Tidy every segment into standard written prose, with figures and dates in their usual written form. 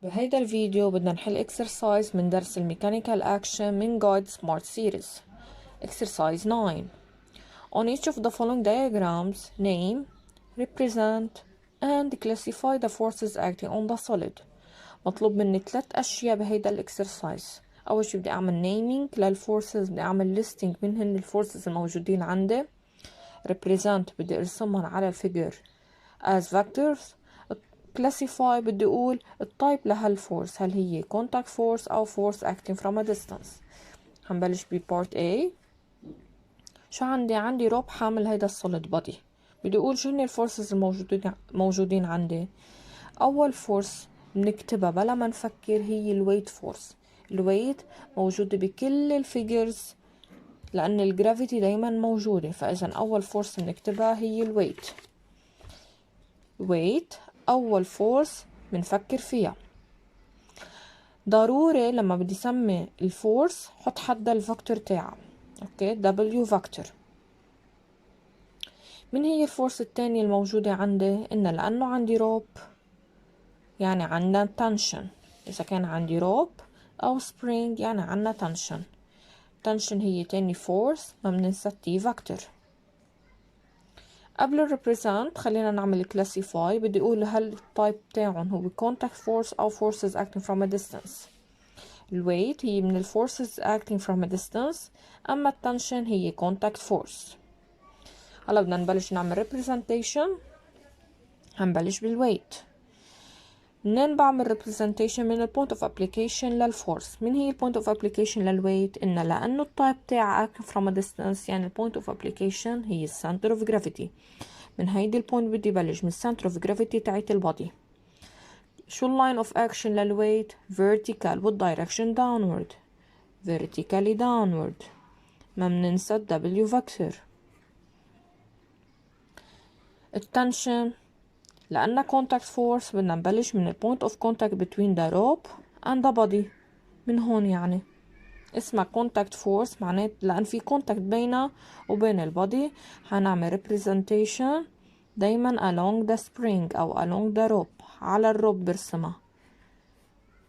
بهيدا الفيديو بدنا نحل اكسرسايز من درس الميكانيكال اكشن من جايد سمارت سيريز. Exercise 9. On each of the following diagrams, name, represent, and classify the forces acting on the solid. مطلوب مني 3 أشياء بهيدا الاكسرسايز. أول شي بدي أعمل naming للفورسز، بدي أعمل listing منهن الفورسز الموجودين عندي. represent بدي أرسمهم على الفيجر as vectors. classify بدي أقول التايب لهالفورس، هل هي contact force أو force acting from a distance. هنبلش ببارت A. شو عندي روب حامل هيدا السوليد بودي. بدي أقول شو هن الفورسز الموجودين عندي. أول فورس بنكتبها بلا ما نفكر هي الويت فورس. الويت موجودة بكل الفيجرز لأن الجرافيتي دايما موجودة، فإذا أول فورس بنكتبها هي الويت. ويت أول فورس بنفكر فيها. ضروري لما بدي سمي الفورس حط حدها الفاكتور تاعها. اوكي، دبليو فاكتور. من هي الفورس التانية الموجودة عندي؟ لأنه عندي روب يعني عندنا تنشن. إذا كان عندي روب أو سبرينج يعني عندنا تنشن. تنشن هي تاني فورس، ما بننسى تي فاكتور. قبل الريبريزنت خلينا نعمل كلاسيفاي. بدي اقول هل التايب تاعهم هو contact force او forces acting from a distance. الويت هي من الفورسز acting from a distance، اما التنشن هي contact force. هلا بدنا نبلش نعمل representation. هنبلش بالويت. منين بعمل representation؟ من البوينت اوف ابليكيشن للفورس. من هي البوينت اوف ابليكيشن للويت؟ لانه التايب تاعها acting from a distance يعني البوينت اوف ابليكيشن هي السنتر اوف جرافيتي. من هيدي البوينت بدي بلش من السنتر اوف جرافيتي تاعت البودي. شو اللاين اوف اكشن للويت؟ vertical والدايركشن downward. vertically downward. ما بننسى الدبليو فاكتور. التنشن لأنها contact force بدنا نبلش من point of contact between the rope and the body. من هون يعني اسمها contact force، معناه لأن في contact بينها وبين البودي. هنعمل representation دايما along the spring أو along the rope. على الروب برسمها.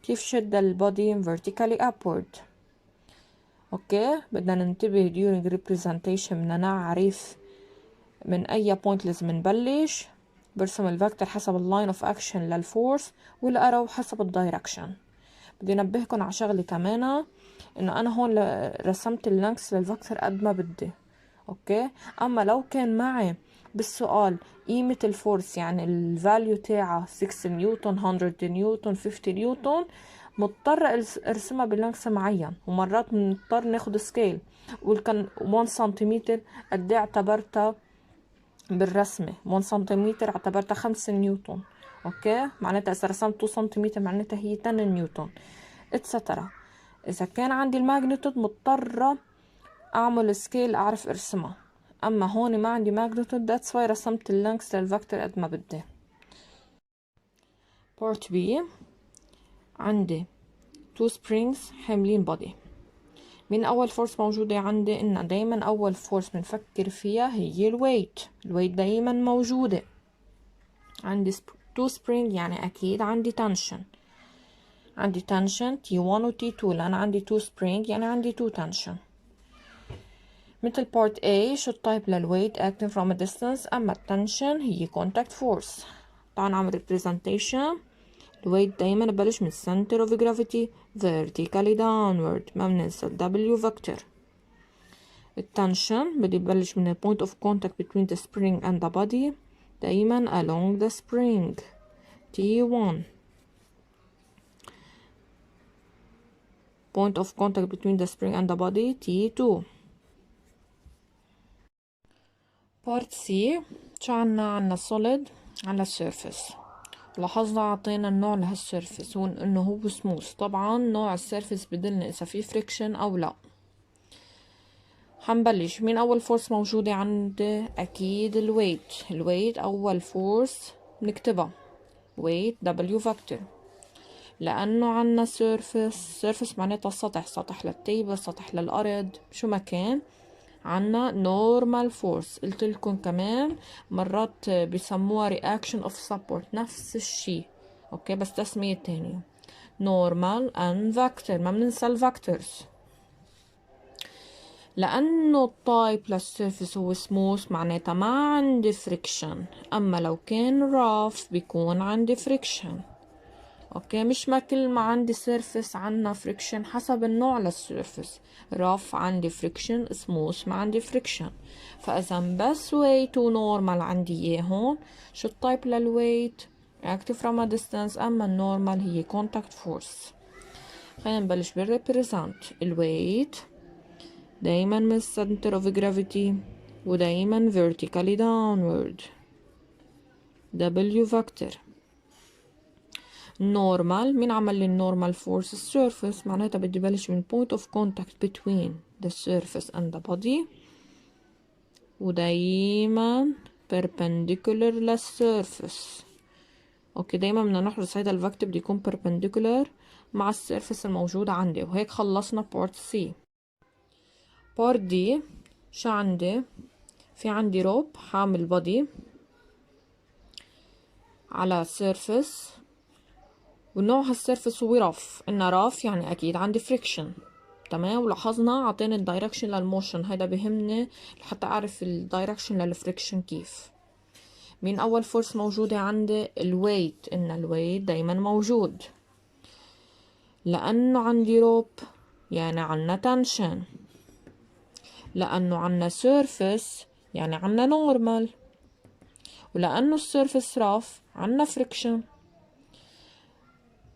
كيف شد البودي؟ vertically upward. اوكي، بدنا ننتبه during representation بدنا نعرف من أي point لازم نبلش. برسم الفاكتور حسب اللاين اوف اكشن للفورس، والارو حسب الدايركشن. بدي انبهكم على شغله كمان، انه انا هون رسمت اللينكس للفاكتور قد ما بدي. اوكي، اما لو كان معي بالسؤال قيمة الفورس يعني الفاليو تاعها 6 نيوتن، 100 نيوتن، 50 نيوتن، مضطر ارسمها بلينكس معين. ومرات مضطر ناخد سكيل وكان 1 سنتيمتر قد اعتبرتها بالرسمة. 1 سنتيمتر اعتبرتها 5 نيوتن. اوكي، معناتها اذا رسمت 2 سنتيمتر معناتها هي 10 نيوتن اتسترا. اذا كان عندي الماجنتود مضطرة اعمل سكيل اعرف ارسمها، اما هون ما عندي ماجنتود ذاتس واي رسمت اللينكس للفاكتور قد ما بدي. بارت بي. عندي 2 springs حاملين بودي. من اول فورس موجودة عندي؟ دايما اول فورس بنفكر فيها هي الويت. الويت دايما موجودة. عندي 2 spring يعني اكيد عندي تنشن. عندي تنشن T1 و T2 لان عندي 2 spring يعني عندي 2 تنشن. مثل part A شو التايب للويت acting from a distance، اما التنشن هي contact force. تعال نعمل representation. الويت دايما ببلش من center of gravity vertically downward. ما بننسى W vector. التنشن بدي ببلش من point of contact between the spring and the body دايما along the spring T1. point of contact between the spring and the body T2. part C. شو عنا solid على السيرفس. لاحظنا عطينا النوع لهالسيرفس انه هو سموث. طبعا نوع السيرفس بدلنا اذا في فريكشن او لا. حنبلش من اول فورس موجودة عندي اكيد الويت. الويت اول فورس نكتبها ويت دبليو فاكتور. لانه عنا سيرفس معناتها السطح، سطح للتيبل، سطح للارض، شو ما كان. عنا نورمال فورس. قلت لكم كمان مرات بيسموها رياكشن اوف سبورت، نفس الشي. اوكي، بس تسمية تانية. normal and vector. ما بننسى الفاكتورز. لأنه التايب للسيرفس هو سموث معناتها ما عندي فريكشن، أما لو كان راف بيكون عندي فريكشن. اوكي، مش ما كل ما عندي سيرفس عنا فريكشن، حسب النوع للسيرفس. راف عندي فريكشن، سموث ما عندي فريكشن. فاذا بس ويت ونورمال عندي اياه هون. شو التايب للويت؟ active from a distance. اما النورمال هي contact force. خلينا نبلش بالريبريزنت. الويت دايما من السنتر اوف جرافيتي ودايما vertically downward. W vector. نورمال، مين عمل لي النورمال فورس؟ السيرفس، معناتها بدي بلش من point of contact between the surface and the body ودايما perpendicular للسيرفس. اوكي، دايما بدنا نحرص هيدا الفكتور بده يكون perpendicular مع السيرفس الموجودة عندي. وهيك خلصنا بارت سي. بارت دي شو عندي؟ في عندي روب حامل بودي على سيرفس، والنوع هالسيرفس هو رف. إنه رف يعني أكيد عندي فريكشن. تمام، ولاحظنا عطينا الدايركشن للموشن، هيدا بهمني لحتى أعرف الدايركشن للفريكشن كيف. مين أول فورس موجودة عندي؟ الويت. إن الويت دايما موجود لأنه عندي روب يعني عنا تنشن، لأنه عنا سيرفس يعني عنا نورمال، ولأنه السيرفس رف عنا فريكشن.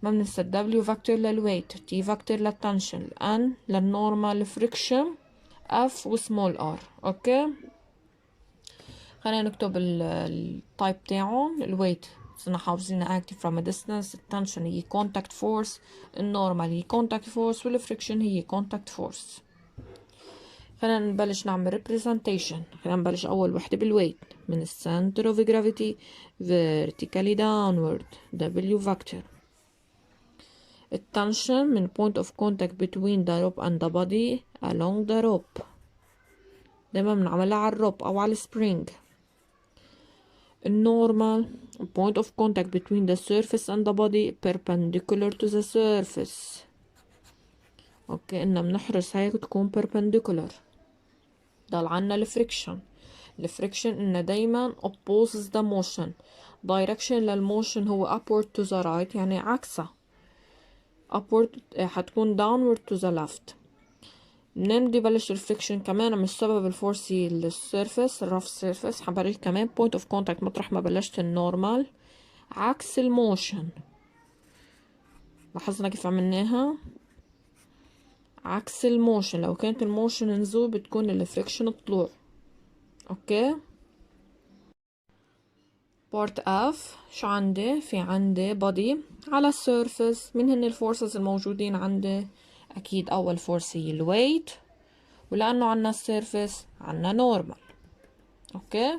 ما بننسى W فاكتور للويت، T فاكتور للتنشن، N للنورمال فريكشن، F وسمول R. اوكي، خلينا نكتب التايب تاعهم. الويت صرنا حافظينها active from a distance، التنشن هي contact force، النورمال هي contact force، والفريكشن هي contact force. خلينا نبلش نعمل representation. خلينا نبلش أول وحدة بالويت من السنتر of gravity vertically downward. W vector. التنشن من point of contact between the rope and the body along the rope. دايما بنعملها على الروب أو على السبرينج. النورمال point of contact between the surface and the body perpendicular to the surface. اوكي، إننا بنحرص هيك تكون perpendicular. ضل عنا الفريكشن. الفريكشن إنه دايما opposes the motion. direction للموشن هو upward to the right يعني عكسها. upward حتكون downward to the left. منين بدي بلش الفريكشن؟ كمان مش سبب الفورسي للسيرفس الرف سيرفس. حبريك كمان point of contact مطرح ما بلشت النورمال عكس الموشن. لاحظنا كيف عملناها؟ عكس الموشن. لو كانت الموشن نزول بتكون الفريكشن طلوع. اوكي، بارت اف شو عندي؟ في عندي بودي على السيرفس. من هن الفورسز الموجودين عندي؟ اكيد اول فورس هي الويت، ولانه عنا السيرفس عنا نورمال. اوكي،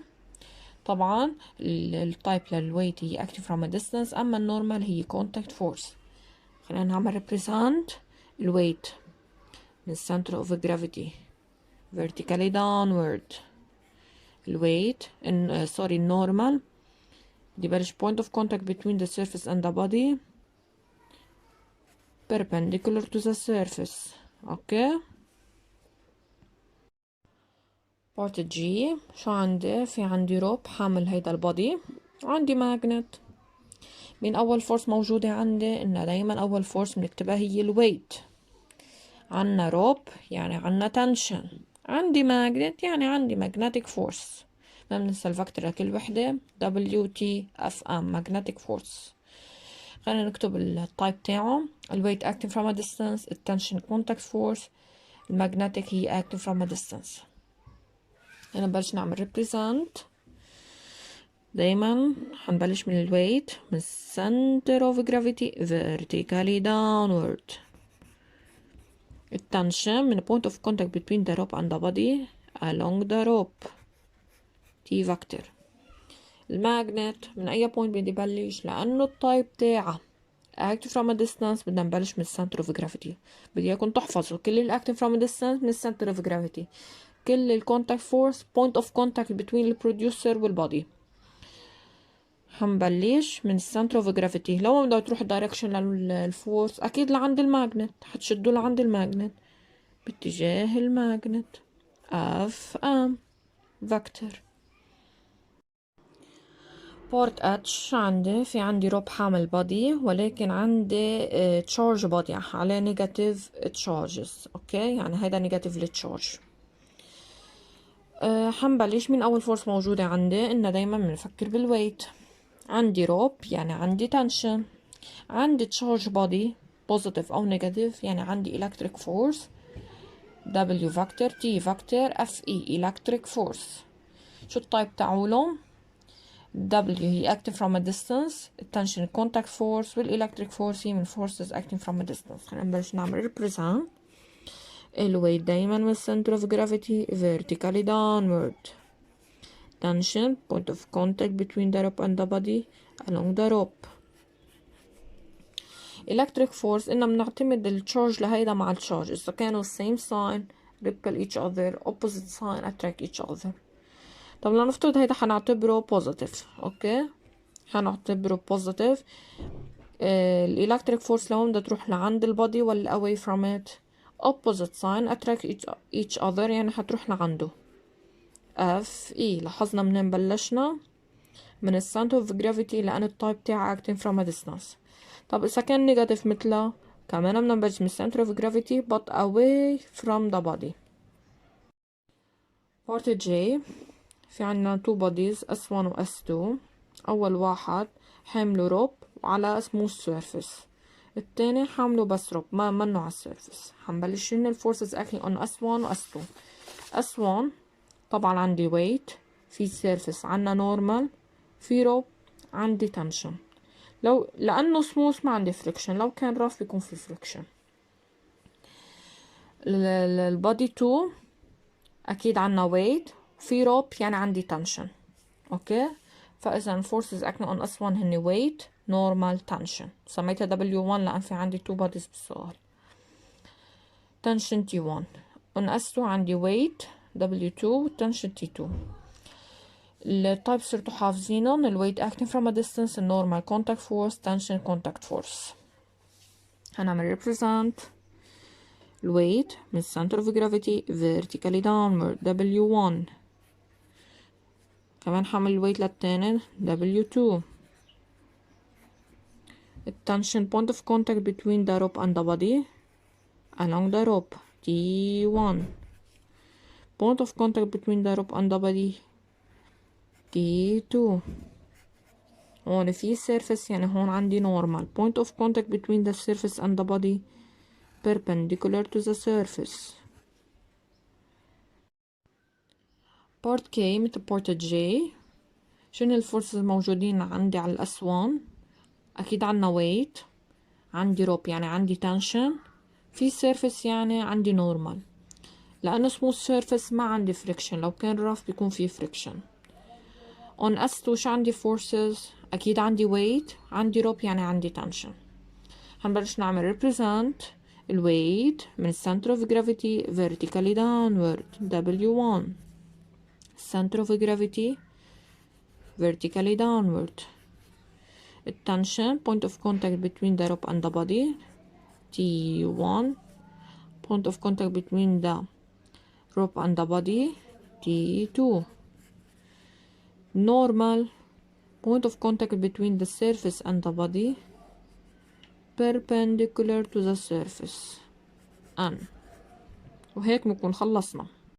طبعا التايب للويت هي active from a distance، اما النورمال هي contact force. خلينا نعمل represent الويت من center of gravity vertically downward. الويت سوري النورمال بدي بلش point of contact between the surface and the body perpendicular to the surface. اوكي، بارت جي شو عندي؟ في عندي روب حامل هيدا البودي، عندي ماجنت. من اول فورس موجودة عندي؟ انه دايما اول فورس بنكتبها هي الويت. عنا روب يعني عنا تنشن، عندي ماجنت يعني عندي magnetic force. ما بننسى الفاكتور لكل وحدة WTFM magnetic force. خلينا نكتب التايب تاعه. الويت active from a distance، التنشن contact force، المagnetic هي active from a distance. هنا نبلش نعمل represent. دايما حنبلش من الويت من center of gravity vertically downward. التنشن من point of contact between the rope and the body along the rope. T vector. الماجنت من أي point بدي بلش؟ لأنه التايب تاعه active from a distance بدنا نبلش من center of gravity. بدي إياكم تحفظوا كل ال active from a distance من center of gravity. كل ال contact force point of contact between the producer والbody. حنبلش من السنتر اوف جرافيتي. لو بدها تروح دايركشن للفورس اكيد لعند الماجنت، حتشدوا لعند الماجنت باتجاه الماجنت. اف ام فيكتور. بورت اتش في عندي روب حامل بادي، ولكن عندي تشارج بادي عليه نيجاتيف تشارجز. اوكي، يعني هيدا نيجاتيف للتشارج. حنبلش من اول فورس موجودة عندي، انه دايما بنفكر بالويت. عندي روب يعني عندي تنشن، عندي تشارج بادي بوزيتيف او نيجاتيف، يعني عندي electric force W فاكتور T فاكتور F E electric force. شو التايب تاعولهم؟ W هي active from a distance، التنشن contact force، والelectric force هي من forces acting from a distance. خلينا نبلش نعمل represent. الويت دايما من center of gravity vertically downward. Tension point of contact between the rope and the body along the rope. electric force إننا بنعتمد التشارج لهيدا مع التشارج، إذا كانوا same sign repel each other، opposite sign attract each other. طب لنفترض هيدا حنعتبره positive. اوكي، حنعتبره positive. الالكتريك فورس لو بدها تروح لعند البادي ولا away from it؟ opposite sign attract each other، يعني حتروح لعنده. F E لاحظنا منين بلشنا؟ من السنتر اوف جرافيتي، لأن التايب تاعها acting from a distance. طب إذا كان نيجاتيف مثلها كمان بدنا نبلش من السنتر اوف جرافيتي but away from the body. part J في عنا two bodies S1 و S2. أول واحد حامله روب وعلى smooth surface، التاني حامله بس روب ما منه على السيرفس. حنبلش هن الفورسز acting on S1 و S2. S1 طبعا عندي weight، في surface عنا normal، في روب، عندي tension. لأنه smooth ما عندي friction، لو كان rough بيكون في friction. البادي 2 أكيد عنا weight، في روب، يعني عندي tension. اوكي، فاذا forces acting on S1 هن weight normal tension. سميتها W1 لان في عندي two bodies بالسؤال. tension T1 on S2 عندي weight W2 tension T2. التايب صرتوا حافظينهم، الويت acting from a distance، النورمال contact force، tension contact force. هنعمل represent الويت من center of gravity vertically downward W1. كمان حعمل الويت للتاني W2. التنشن point of contact between the rope and the body along the rope T1. point of contact between the rope and the body T2. هون في surface، يعني هون عندي normal. point of contact between the surface and the body perpendicular to the surface. part K مثل part J. شنو الفورسز الموجودين عندي على الأس1؟ أكيد عنا weight، عندي rope يعني عندي tension، في surface يعني عندي normal. لأنه smooth surface ما عندي friction، لو كان rough بيكون في friction. on S2 شو عندي forces؟ أكيد عندي weight، عندي rope يعني عندي tension. هنبلش نعمل represent الويت من center of gravity vertically downward W1. center of gravity vertically downward. التنشن point of contact between the rope and the body T1. point of contact between the rope and the body T2. normal point of contact between the surface and the body perpendicular to the surface N. وهيك بنكون خلصنا.